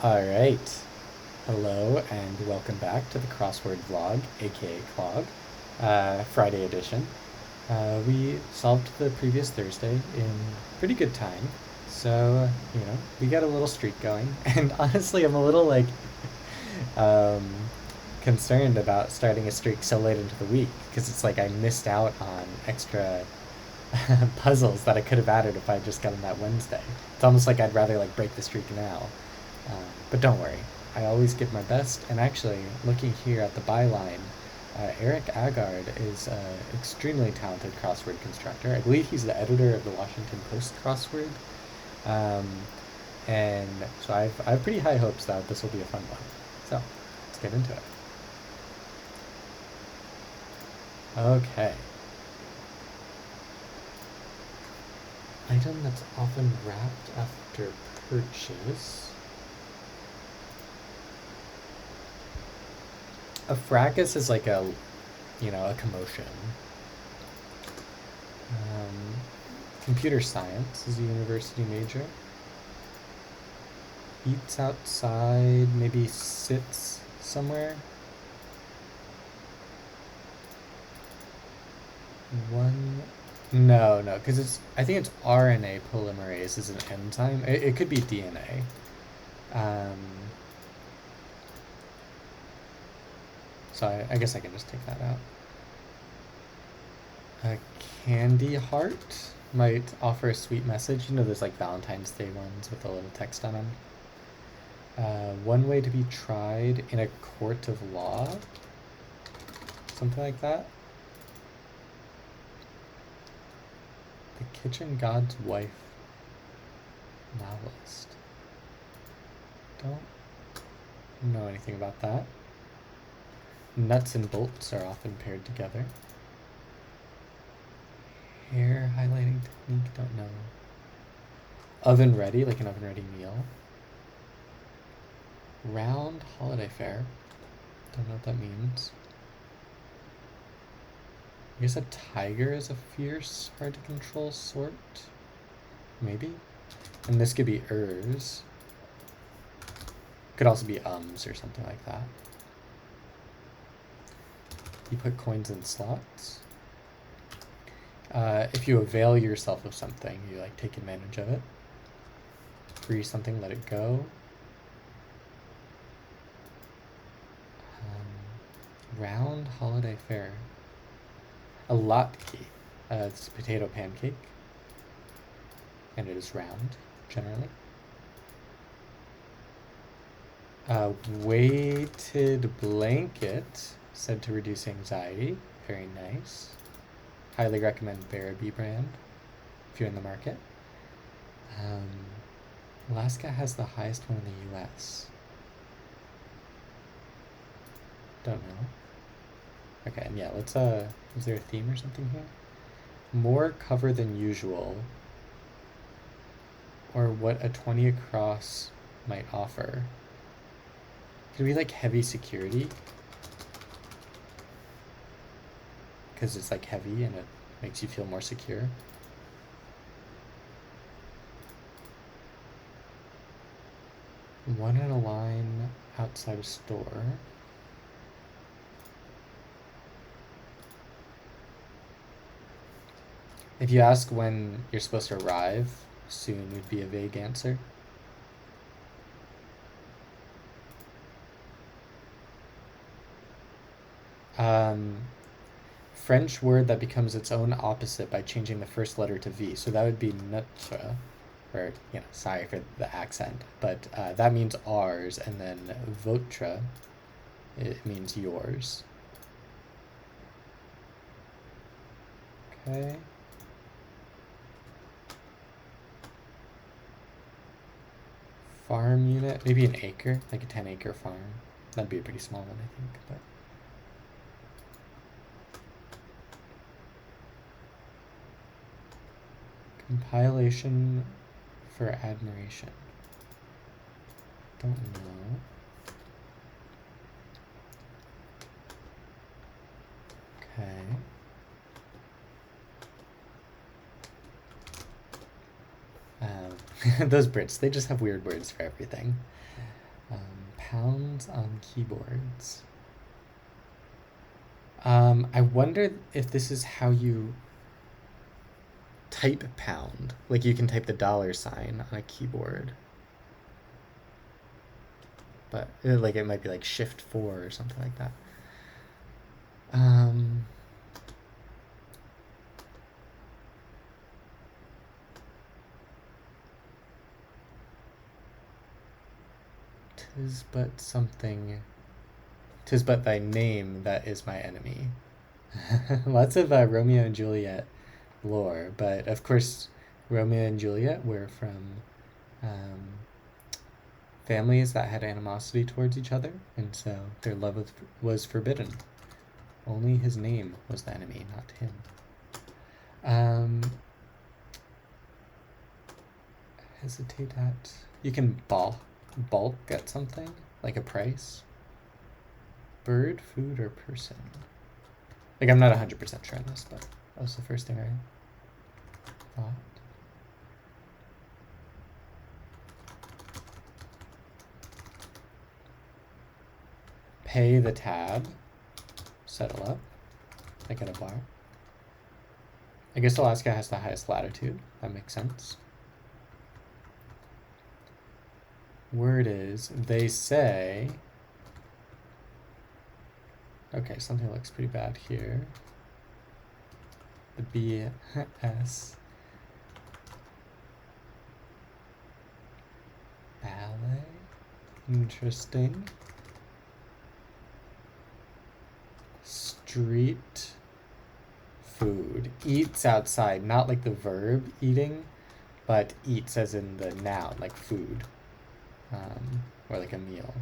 All right. Hello and welcome back to the Crossword vlog, aka Clog, Friday edition. We solved the previous Thursday in pretty good time, so we got a little streak going. And honestly, I'm a little um, concerned about starting a streak so late into the week because it's like I missed out on extra puzzles that I could have added if I had just gotten that Wednesday. It's almost like I'd rather like break the streak now. But don't worry, I always give my best. And actually, looking here at the byline, Eric Agard is an extremely talented crossword constructor. I believe he's the editor of the Washington Post crossword. Um, and so I have pretty high hopes that this will be a fun one. So let's get into it. Okay. Item that's often wrapped after purchase. A fracas is like a commotion. Um, Computer science is a university major. Eats outside, maybe sits somewhere. One, no, because I think it's RNA polymerase is an enzyme. It could be DNA. So I guess I can just take that out. A candy heart might offer a sweet message. You know, there's like Valentine's Day ones with a little text on them. One way to be tried in a court of law. Something like that. The kitchen god's wife. Novelist. Don't know anything about that. Nuts and bolts are often paired together. Hair highlighting technique, don't know. Oven ready, like an oven ready meal. Round holiday fair. Don't know what that means. I guess a tiger is a fierce, hard to control sort. Maybe. And this could be ers. Could also be ums or something like that. You put coins in slots. If you avail yourself of something, you like take advantage of it. Free something, let it go. Round holiday fare. A latke. It's a potato pancake. And it is round, generally. Weighted blanket, said to reduce anxiety. Very nice. Highly recommend Barabee brand if you're in the market. Alaska has the highest one in the US. Don't know. Okay, and yeah, let's is there a theme or something here? More cover than usual. Or what a 20 across might offer. Could it be like heavy security? Because it's like heavy and it makes you feel more secure. One in a line outside a store. If you ask when you're supposed to arrive, soon would be a vague answer. French word that becomes its own opposite by changing the first letter to V. So that would be notre, or, sorry for the accent, but that means ours, and then votre, it means yours. Okay. Farm unit, maybe an acre, like a 10-acre farm. That'd be a pretty small one, I think, but. Compilation for admiration. Don't know. Okay. Those Brits, they just have weird words for everything. Pounds on keyboards. I wonder if this is how you type pound. Like you can type the $sign on a keyboard. But like it might be like shift 4 or something like that. Tis but thy name that is my enemy. Lots of Romeo and Juliet lore, but of course, Romeo and Juliet were from families that had animosity towards each other, and so their love was forbidden. Only his name was the enemy, not him. Hesitate at. You can bulk at something, like a price. Bird, food, or person. Like, I'm not 100% sure on this, but that was the first thing I thought. Pay the tab. Settle up. I get a bar. I guess Alaska has the highest latitude. That makes sense. Word is, they say... Okay, something looks pretty bad here. The BS. Ballet. Interesting. Street food. Eats outside. Not like the verb eating, but eats as in the noun, like food. Or like a meal.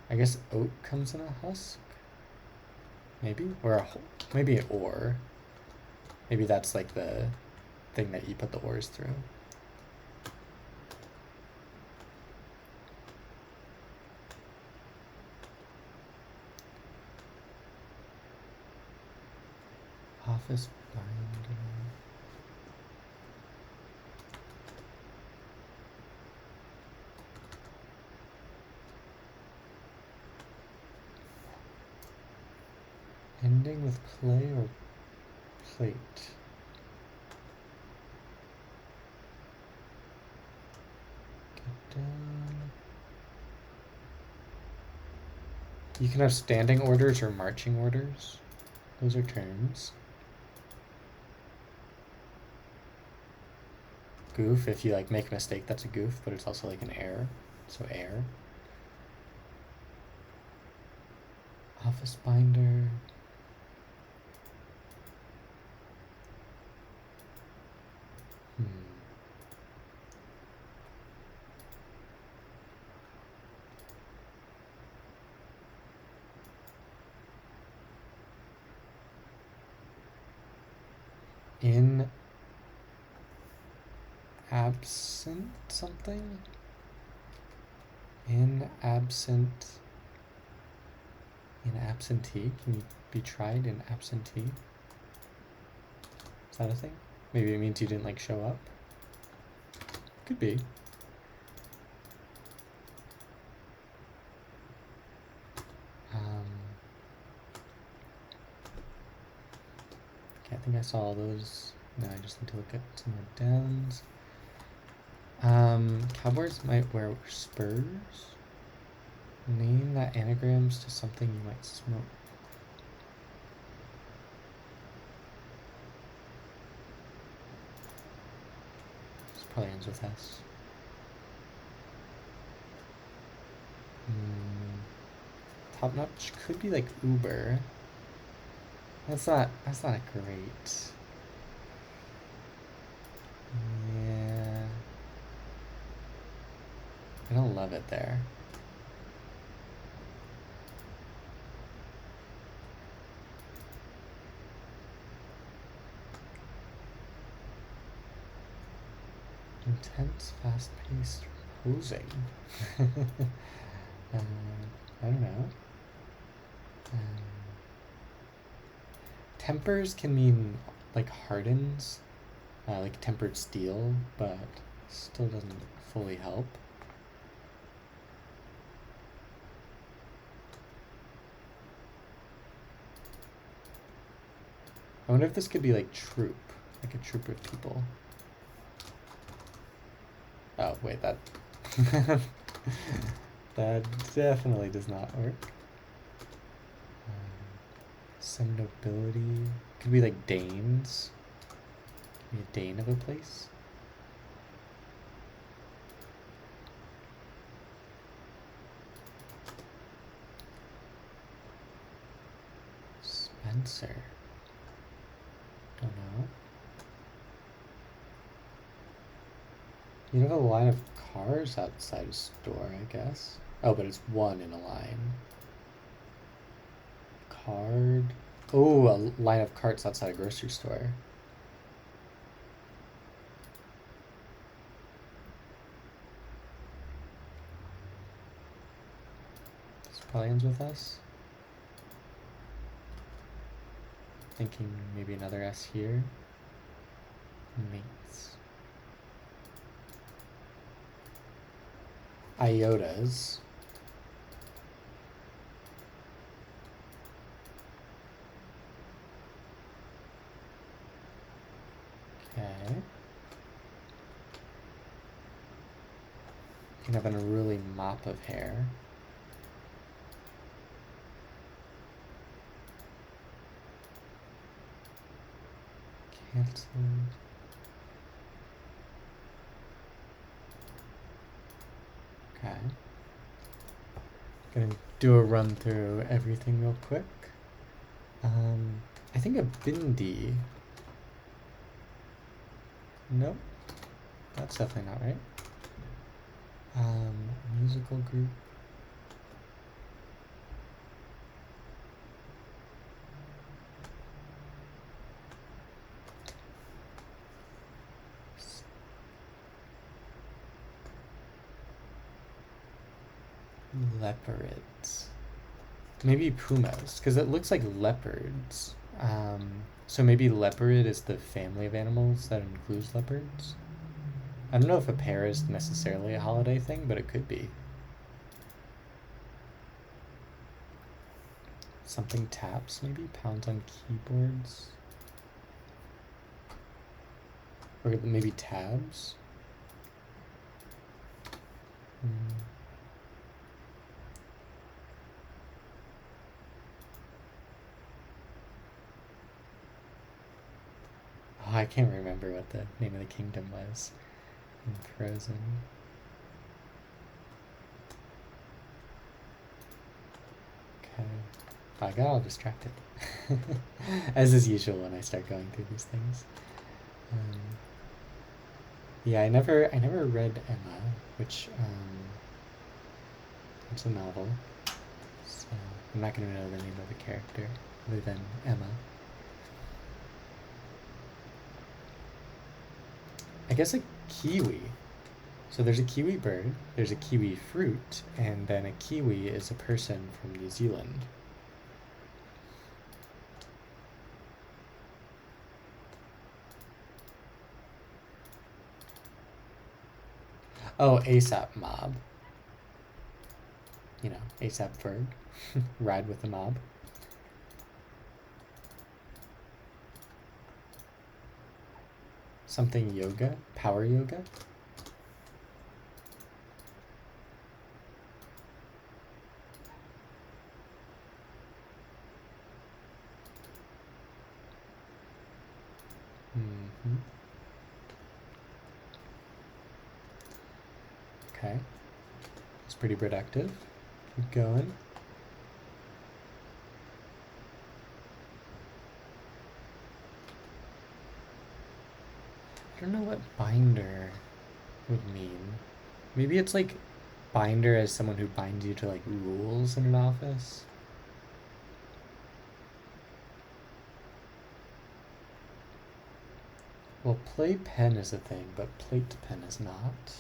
I guess oat comes in a husk? Maybe? Or maybe an ore. Maybe that's like the thing that you put the ores through. Office binder. Ending with play or plate? Get down. You can have standing orders or marching orders. Those are terms. Goof, if you like make a mistake, that's a goof, but it's also like an error. So error. Office binder. In absent something? In absentee? Can you be tried in absentee? Is that a thing? Maybe it means you didn't like show up? Could be. Okay, I think I saw all those. Now I just need to look at some more downs. Cowboys might wear spurs. Name that anagrams to something you might smoke. This probably ends with S. Top notch could be like Uber. That's not a great. Yeah. I don't love it there. Intense, fast-paced posing. I don't know. Tempers can mean like hardens, like tempered steel, but still doesn't fully help. I wonder if this could be like troop, like a troop of people. Oh, wait, that... that definitely does not work. Some nobility. Could be like Danes. Could be a Dane of a place. Spencer. Don't know. You have a line of cars outside a store, I guess. Oh, but it's one in a line. Card. Oh, a line of carts outside a grocery store. This probably ends with us. Thinking maybe another S here. Mates. Iotas. Okay. Can have a really mop of hair. Cancelled. Okay. Gonna do a run through everything real quick. I think a bindi. Nope. That's definitely not right. Musical group. Leopards. Maybe pumas, because it looks like leopards. So maybe leopard is the family of animals that includes leopards. I don't know if a pair is necessarily a holiday thing, but it could be. Something taps, maybe? Pounds on keyboards? Or maybe tabs? Oh, I can't remember what the name of the kingdom was in Frozen. Okay. I got all distracted. As is usual when I start going through these things. Yeah, I never read Emma, which it's a novel. So I'm not gonna know the name of the character other than Emma. I guess a kiwi. So there's a kiwi bird, there's a kiwi fruit, and then a kiwi is a person from New Zealand. Oh, ASAP mob. You know, ASAP Ferg. Ride with the mob. Something yoga? Power yoga? Okay. It's pretty productive. Keep going. I don't know what binder would mean. Maybe it's like binder as someone who binds you to like rules in an office. Well, play pen is a thing, but plate pen is not.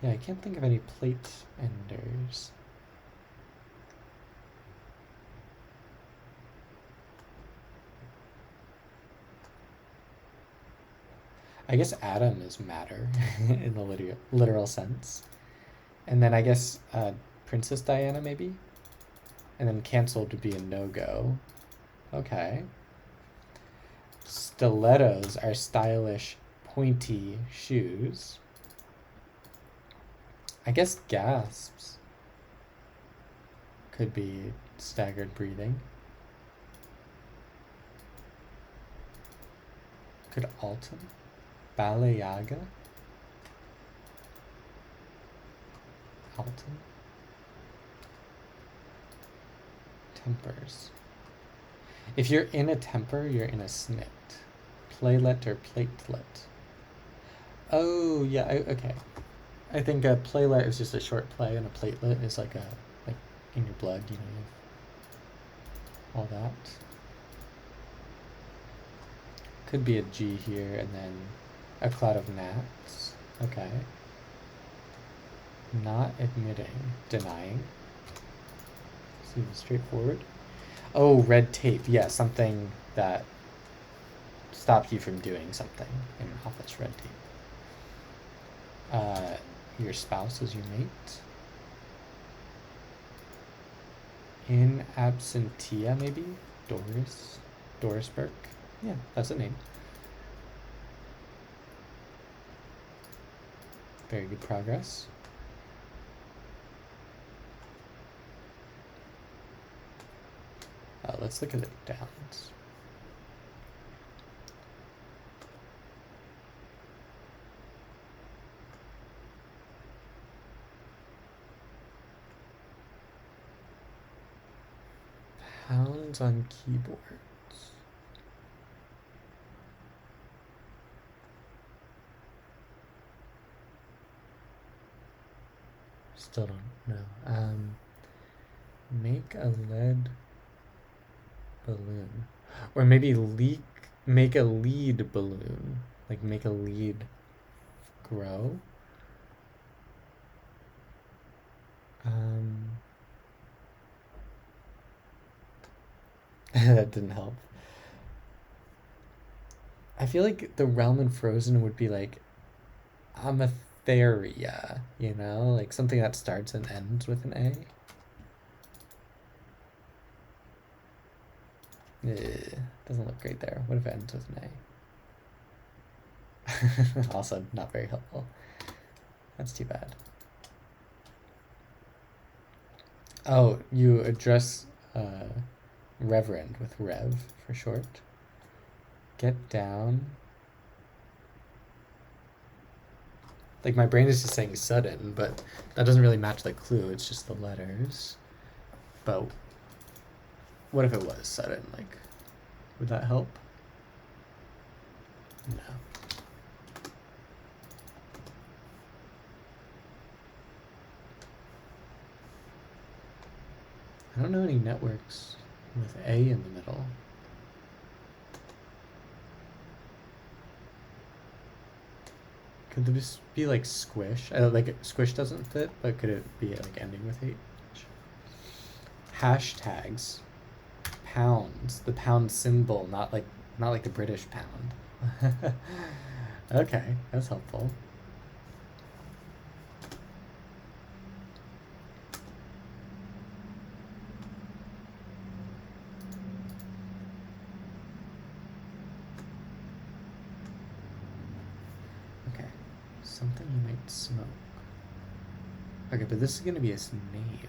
Yeah, I can't think of any plate enders. I guess atom is matter in the literal sense. And then I guess Princess Diana, maybe? And then canceled would be a no-go. Okay. Stilettos are stylish, pointy shoes. I guess gasps could be staggered breathing. Could Alton? Baleaga? Alton? Tempers. If you're in a temper, you're in a snit. Playlet or platelet? Oh, yeah, okay. I think a playlet is just a short play, and a platelet is like in your blood, you know, all that. Could be a G here, and then a cloud of gnats. Okay. Not admitting, denying. Seems straightforward. Oh, red tape. Yeah, something that stops you from doing something in office. Red tape. Your spouse is your mate. In absentia, maybe? Doris Burke. Yeah, that's a name. Very good progress. Let's look at the downs. Pounds on keyboards. Still don't know. Make a lead balloon. Or maybe make a lead balloon. Like make a lead grow. That didn't help. I feel like the realm in Frozen would be like Amatharia, you know? Like something that starts and ends with an A. Doesn't look great there. What if it ends with an A? Also, not very helpful. That's too bad. Oh, you address Reverend with Rev for short. Get down. Like my brain is just saying sudden, but that doesn't really match the clue. It's just the letters. But what if it was sudden? Like, would that help? No. I don't know any networks with A in the middle. Could this be like squish? Like squish doesn't fit, but could it be like ending with H? Hashtags. Pounds. The pound symbol, not like the British pound. Okay, that's helpful. Okay, something you might smoke. Okay, but this is gonna be his name.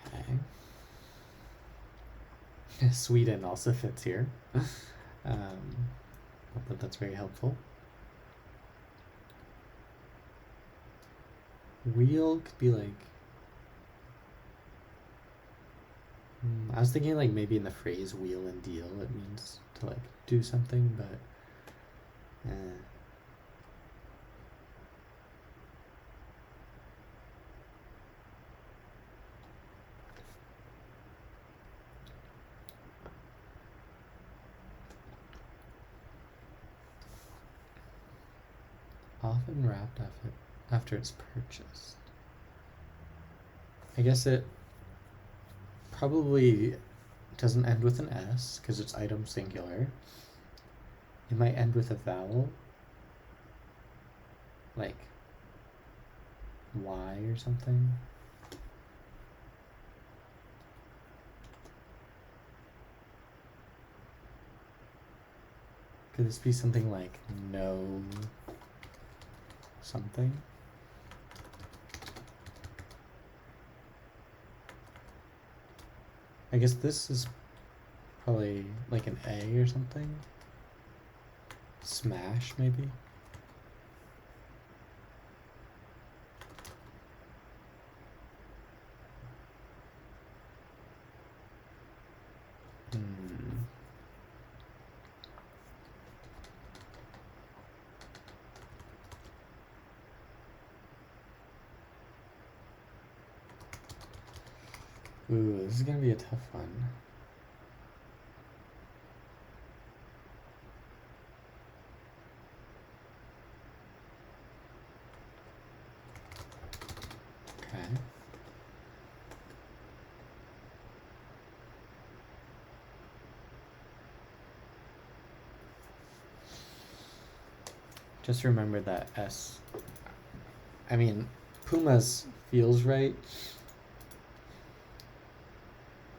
Okay. Sweden also fits here. But that's very helpful. Wheel could be like... I was thinking like maybe in the phrase wheel and deal it means to like do something, but... Often wrapped after it's purchased. I guess it probably doesn't end with an S because it's item singular. It might end with a vowel, like Y or something. Could this be something like no something? I guess this is probably like an A or something. Smash, maybe? Hmm. Ooh, this is gonna be a tough one. Okay. Just remember that S. I mean, Pumas feels right.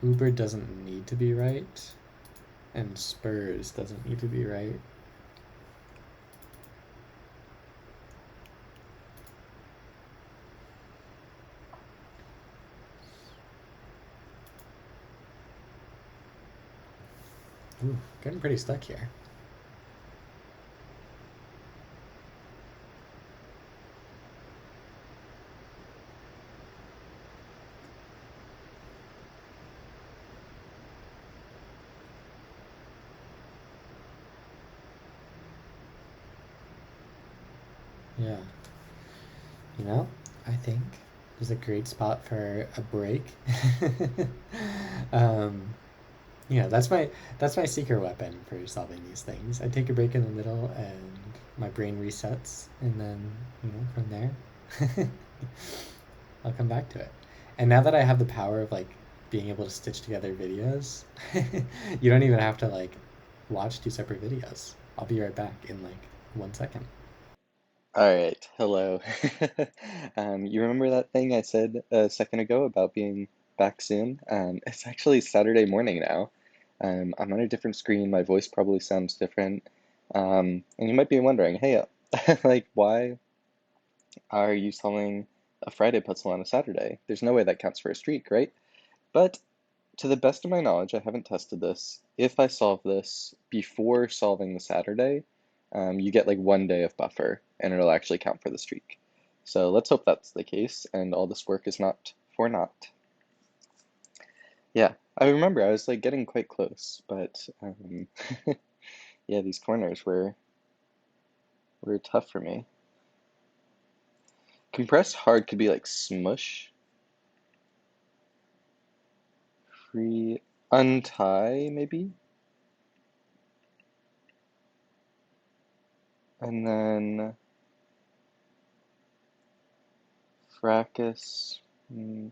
Uber doesn't need to be right. And Spurs doesn't need to be right. Ooh, getting pretty stuck here. Yeah. You know, I think this is a great spot for a break. um, that's my secret weapon for solving these things. I take a break in the middle, and my brain resets, and then from there, I'll come back to it. And now that I have the power of like being able to stitch together videos, you don't even have to like watch two separate videos. I'll be right back in like 1 second. All right, hello. You remember that thing I said a second ago about being back soon? It's actually Saturday morning now. I'm on a different screen. My voice probably sounds different. And you might be wondering, hey, like, why are you solving a Friday puzzle on a Saturday? There's no way that counts for a streak, right? But to the best of my knowledge, I haven't tested this. If I solve this before solving the Saturday, you get like 1 day of buffer and it'll actually count for the streak. So let's hope that's the case and all this work is not for naught. Yeah, I remember I was like getting quite close, but yeah, these corners were tough for me. Compress hard could be like smush, free, untie maybe, and then fracas. Hmm.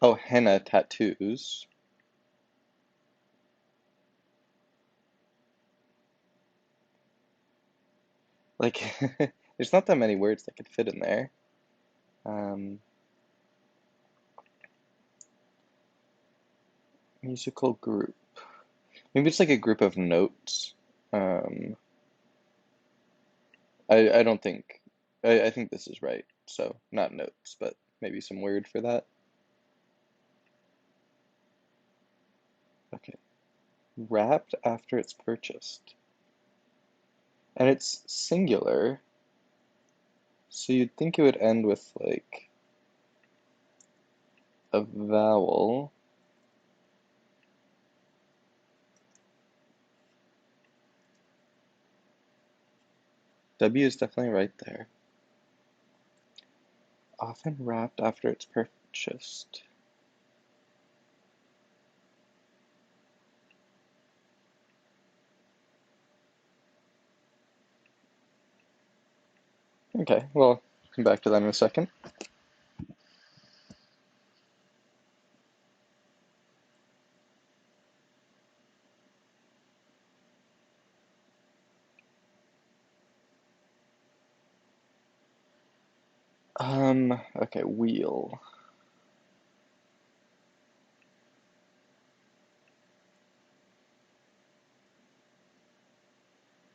Oh, henna tattoos. Like, there's not that many words that could fit in there. Um, musical group. Maybe it's like a group of notes. Um, I don't think, I think this is right. So, not notes, but maybe some word for that. Okay. Wrapped after it's purchased. And it's singular, so you'd think it would end with like a vowel. W is definitely right there. Often wrapped after it's purchased. Okay, well, come back to that in a second. Okay, wheel.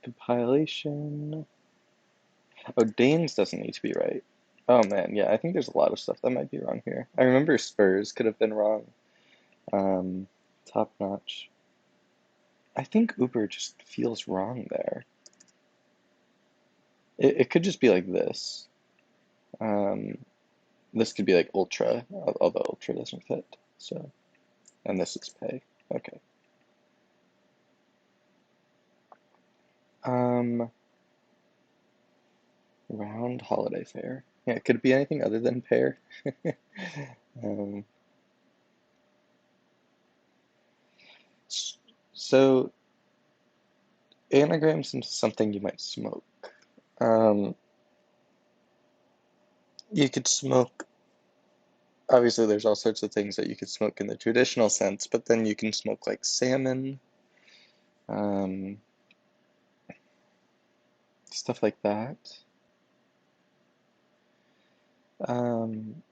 Compilation. Oh, Danes doesn't need to be right. Oh man, yeah, I think there's a lot of stuff that might be wrong here. I remember Spurs could have been wrong. Um, Top notch. I think Uber just feels wrong there. It could just be like this. Um, this could be like ultra, although ultra doesn't fit. So, and this is pay. Okay. Um, Round holiday fair. Yeah, could it be anything other than pear? Um, so anagrams into something you might smoke. Um, you could smoke. Obviously, there's all sorts of things that you could smoke in the traditional sense, but then you can smoke like salmon, um, stuff like that. Um,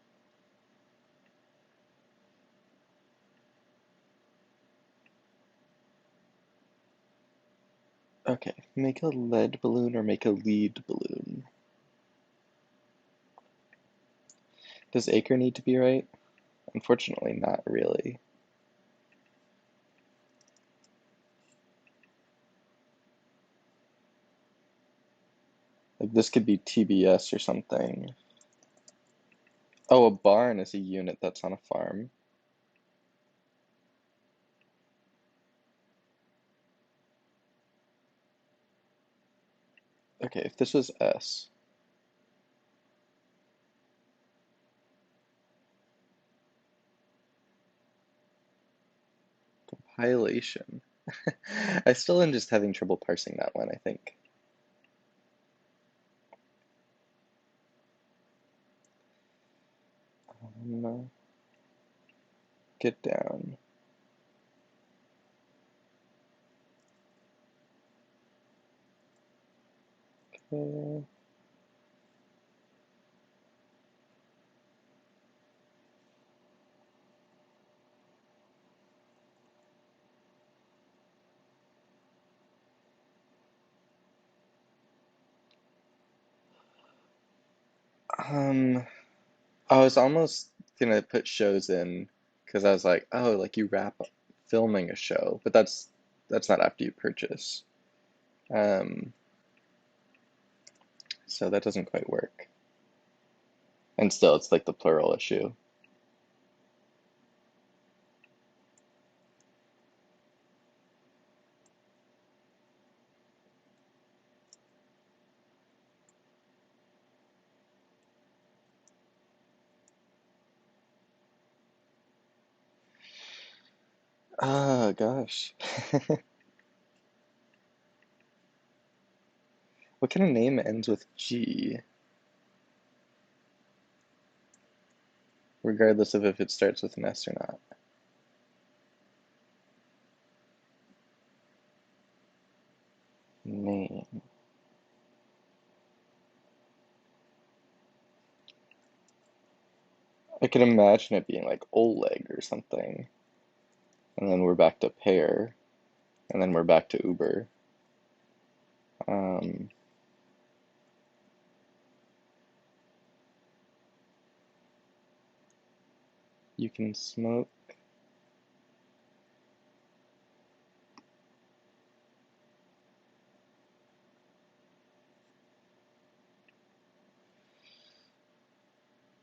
okay, make a lead balloon or make a lead balloon. Does acre need to be right? Unfortunately, not really. Like this could be TBS or something. Oh, a barn is a unit that's on a farm. Okay, if this was S. Compilation. I still am just having trouble parsing that one, I think. Get down. Okay. Um, I was almost gonna put shows in because I was like, oh, like you wrap up filming a show, but that's not after you purchase. Um, so that doesn't quite work. And still, it's like the plural issue. Ah, gosh. What kind of name ends with G, regardless of if it starts with an S or not? Name. I can imagine it being like Oleg or something. And then we're back to pair. And then we're back to Uber. Um, you can smoke.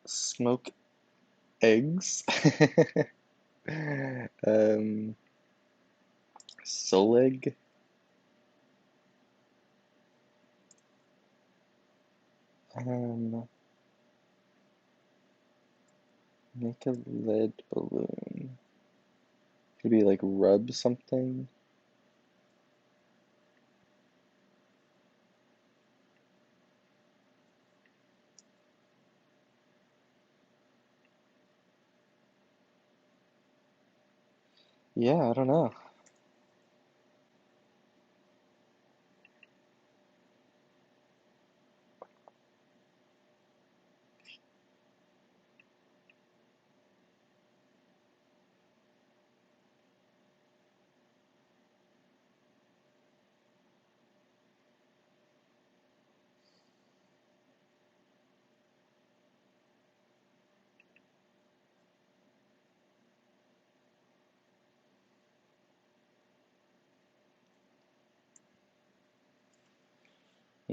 Smoke eggs. um, Soleg. Um, Make a lead balloon. Could be like rub something. Yeah, I don't know.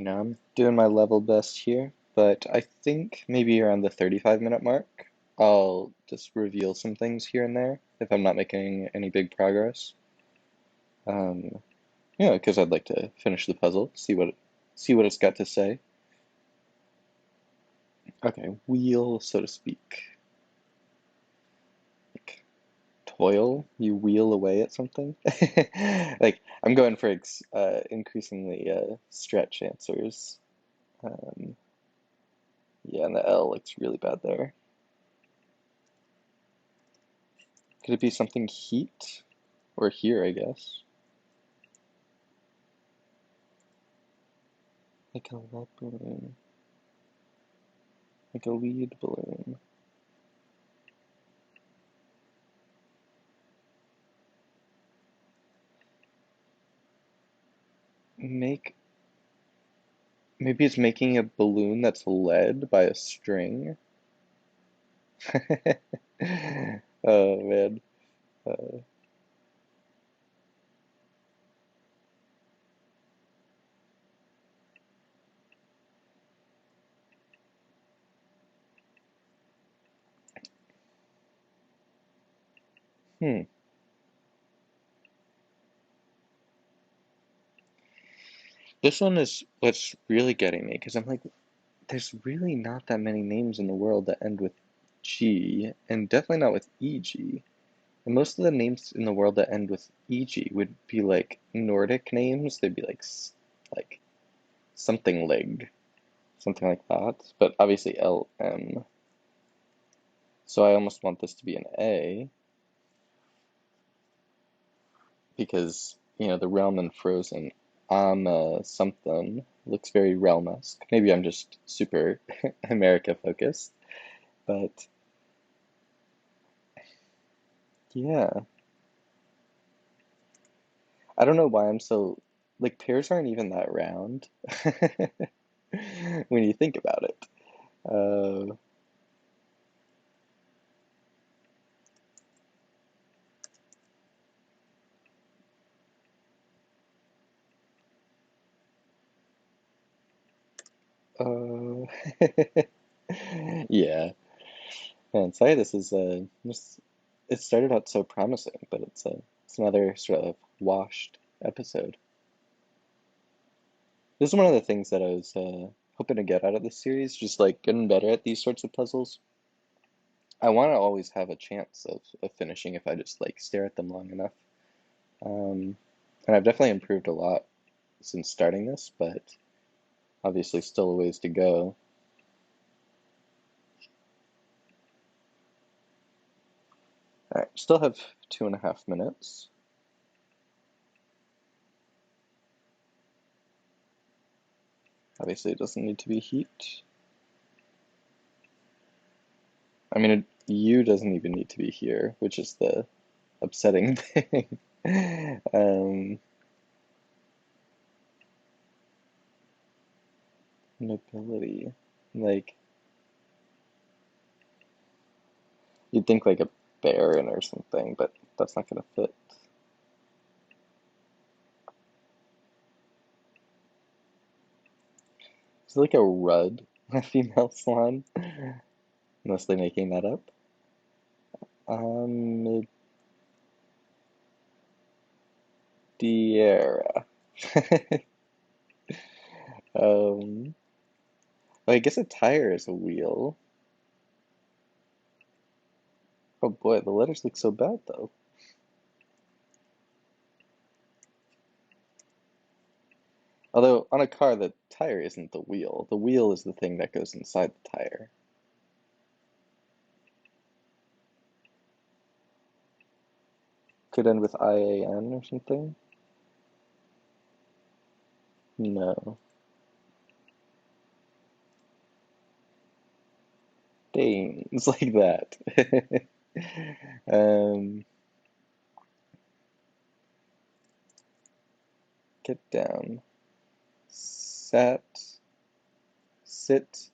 I'm doing my level best here, but I think maybe around the 35-minute mark, I'll just reveal some things here and there if I'm not making any big progress. Um, because I'd like to finish the puzzle, see what it's got to say. Okay, wheel, so to speak. Like, toil, you wheel away at something. Like, I'm going for increasingly stretch answers. Um, yeah, and the L looks really bad there. Could it be something heat? Or here, I guess. Like a lead balloon. Like a lead balloon. Make Maybe it's making a balloon that's led by a string. Oh man. Uh, hmm. This one is what's really getting me because I'm like, there's really not that many names in the world that end with G, and definitely not with EG. And most of the names in the world that end with EG would be like Nordic names. They'd be like something leg, something like that. But obviously LM. So I almost want this to be an A because, the realm in Frozen, something looks very realm-esque. Maybe I'm just super America focused, but yeah. I don't know why I'm so like pears aren't even that round when you think about it. Uh, uh, yeah. Man, sorry, this is just it started out so promising, but it's another sort of washed episode. This is one of the things that I was hoping to get out of this series, just like getting better at these sorts of puzzles. I want to always have a chance of finishing if I just like stare at them long enough. Um, and I've definitely improved a lot since starting this, but obviously still a ways to go. All right, still have 2.5 minutes. Obviously, it doesn't need to be heat. I mean, U doesn't even need to be here, which is the upsetting thing. Um, Nobility. Like, you'd think like a baron or something, but that's not gonna fit. Is it like a Rudd, a female swan? Unless they're making that up. Diera. Um, well, I guess a tire is a wheel. Oh boy, the letters look so bad though. Although on a car, the tire isn't the wheel. The wheel is the thing that goes inside the tire. Could end with IAN or something? No. Dang, it's like that. Um, get down. Sat. Sit.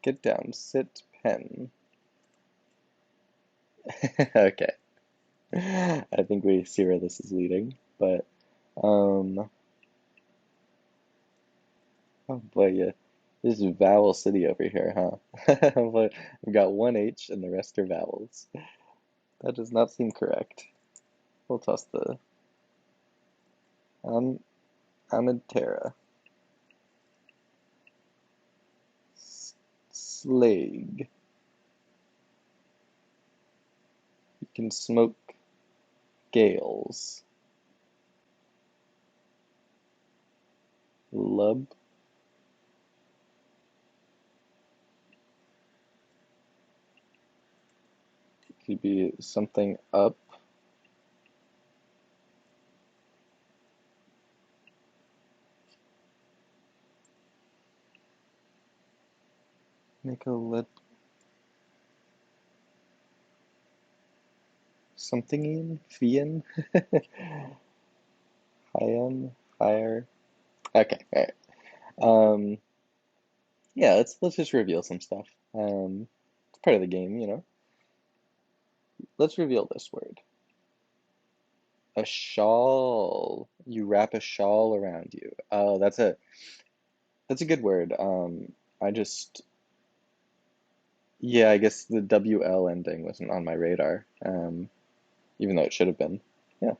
Get down. Sit. Pen. Okay. I think we see where this is leading, but um, oh boy, yeah, this is vowel city over here, huh? But we've got one H and the rest are vowels. That does not seem correct. We'll toss the um Amatera. Slag. You can smoke gales. Lub. Could be something up. Make a lip. Something in. Fian. Hyam. Fire. Okay, alright. Um, yeah, let's just reveal some stuff. It's part of the game, you know. Let's reveal this word. A shawl. You wrap a shawl around you. Oh, that's a good word. I just yeah, I guess the WL ending wasn't on my radar. Even though it should have been. Yeah,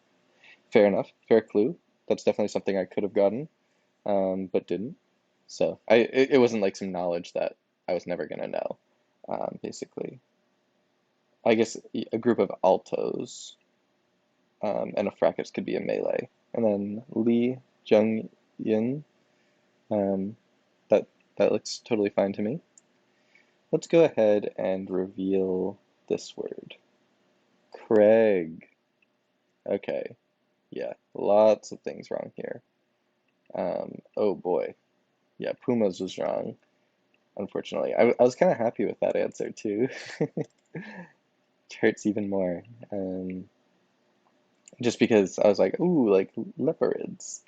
fair enough. Fair clue. That's definitely something I could have gotten, but didn't. So it wasn't like some knowledge that I was never gonna know. Basically, I guess a group of altos, and a fracas could be a melee. And then Lee Jung Yin, um, that that looks totally fine to me. Let's go ahead and reveal this word. Craig. Okay, yeah, lots of things wrong here. Oh boy, yeah, Pumas was wrong, unfortunately. I was kind of happy with that answer too. It hurts even more. Just because I was like, ooh, like leopards.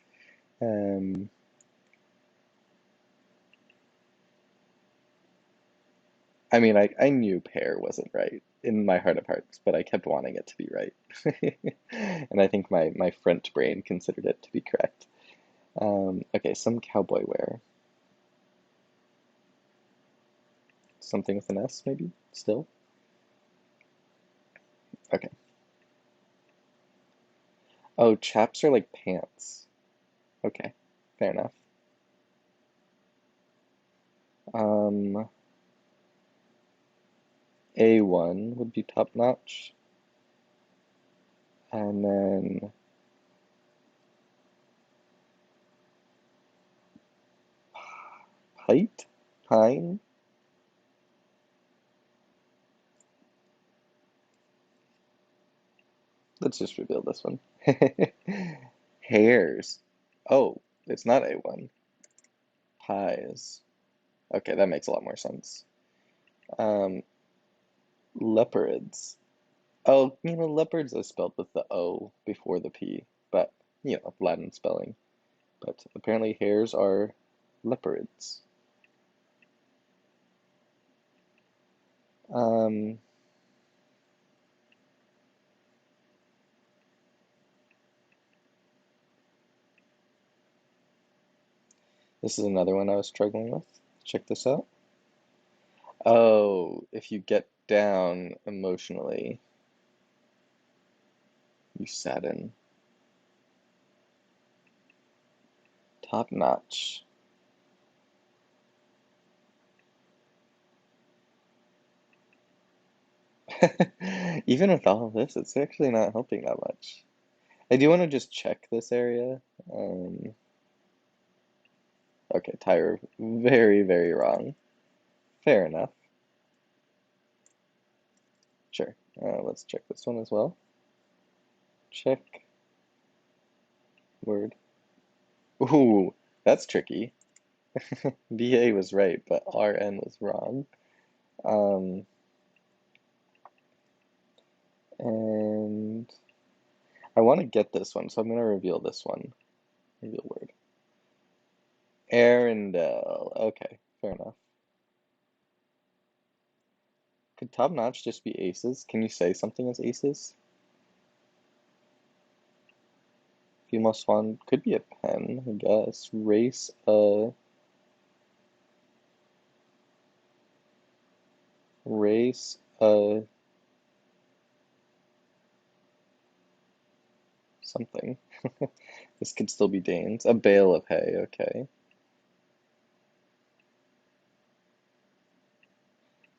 Um, I mean, I knew pear wasn't right in my heart of hearts, but I kept wanting it to be right. And I think my front brain considered it to be correct. Okay, some cowboy wear. Something with an S, maybe? Still? Okay. Oh, chaps are like pants. Okay, fair enough. Um, A1 would be top notch. And then height? Pine? Let's just reveal this one. Hairs. Oh, it's not A1. Pies. Okay, that makes a lot more sense. Um, leopards. Oh, leopards are spelled with the O before the P, but, Latin spelling. But apparently hares are leopards. Um, this is another one I was struggling with. Check this out. Oh, if you get down emotionally, you sadden. Top notch. Even with all of this, it's actually not helping that much. I do want to just check this area. Um, okay, tire, very, very wrong. Fair enough. Let's check this one as well. Check word. Ooh, that's tricky. BA was right, but RN was wrong. Um, and I want to get this one, so I'm going to reveal this one. Reveal word. Arendelle. Okay, fair enough. Could top notch just be aces? Can you say something as aces? Female swan could be a pen, I guess. Race, something. This could still be Danes. A bale of hay, okay.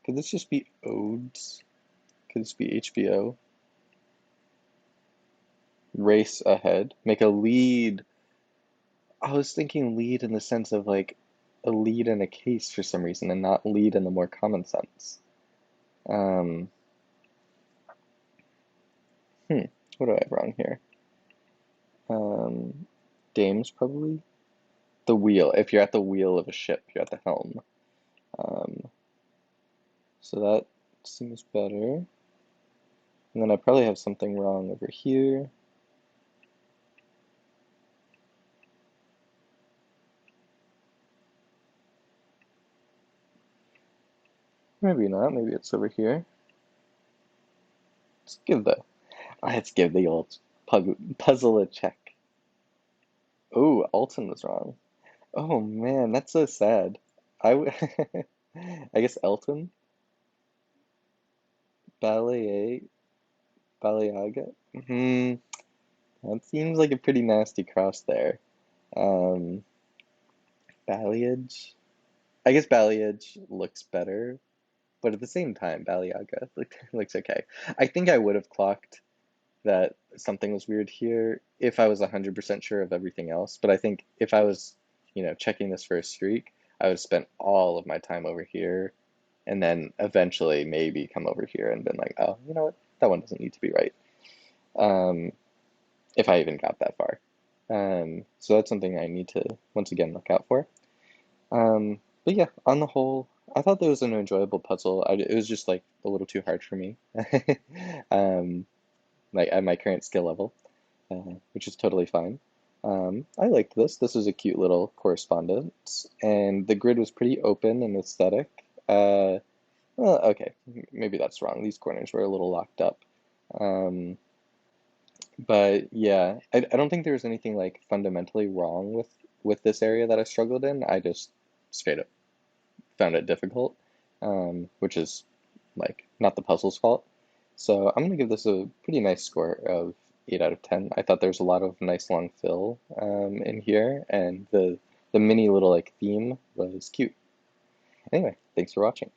Could this just be odes? Could this be HBO? Race ahead. Make a lead. I was thinking lead in the sense of like a lead in a case for some reason and not lead in the more common sense. Um, hmm, what do I have wrong here? Um, Dames probably? The wheel. If you're at the wheel of a ship, you're at the helm. Um, so that seems better. And then I probably have something wrong over here. Maybe not. Maybe it's over here. Let's give the old puzzle a check. Oh, Alton was wrong. Oh man, that's so sad. I w I guess Elton, Ballet, Baleaga. Hmm, that seems like a pretty nasty cross there. Um, Balayage. I guess Balayage looks better, but at the same time, Baleaga looks okay. I think I would have clocked that something was weird here if I was 100% sure of everything else. But I think if I was, checking this for a streak, I would have spent all of my time over here and then eventually maybe come over here and been like, oh, you know what? That one doesn't need to be right. Um, if I even got that far. So that's something I need to once again look out for. But yeah, on the whole, I thought that was an enjoyable puzzle. It was just like a little too hard for me, um, like at my current skill level, which is totally fine. I liked this. This was a cute little correspondence, and the grid was pretty open and aesthetic. Well, okay, maybe that's wrong. These corners were a little locked up. Um, but yeah, I don't think there was anything like fundamentally wrong with this area that I struggled in. I just straight up found it difficult, which is like not the puzzle's fault. So I'm gonna give this a pretty nice score of 8 out of 10. I thought there's a lot of nice long fill in here, and the mini little like theme was cute. Anyway, thanks for watching.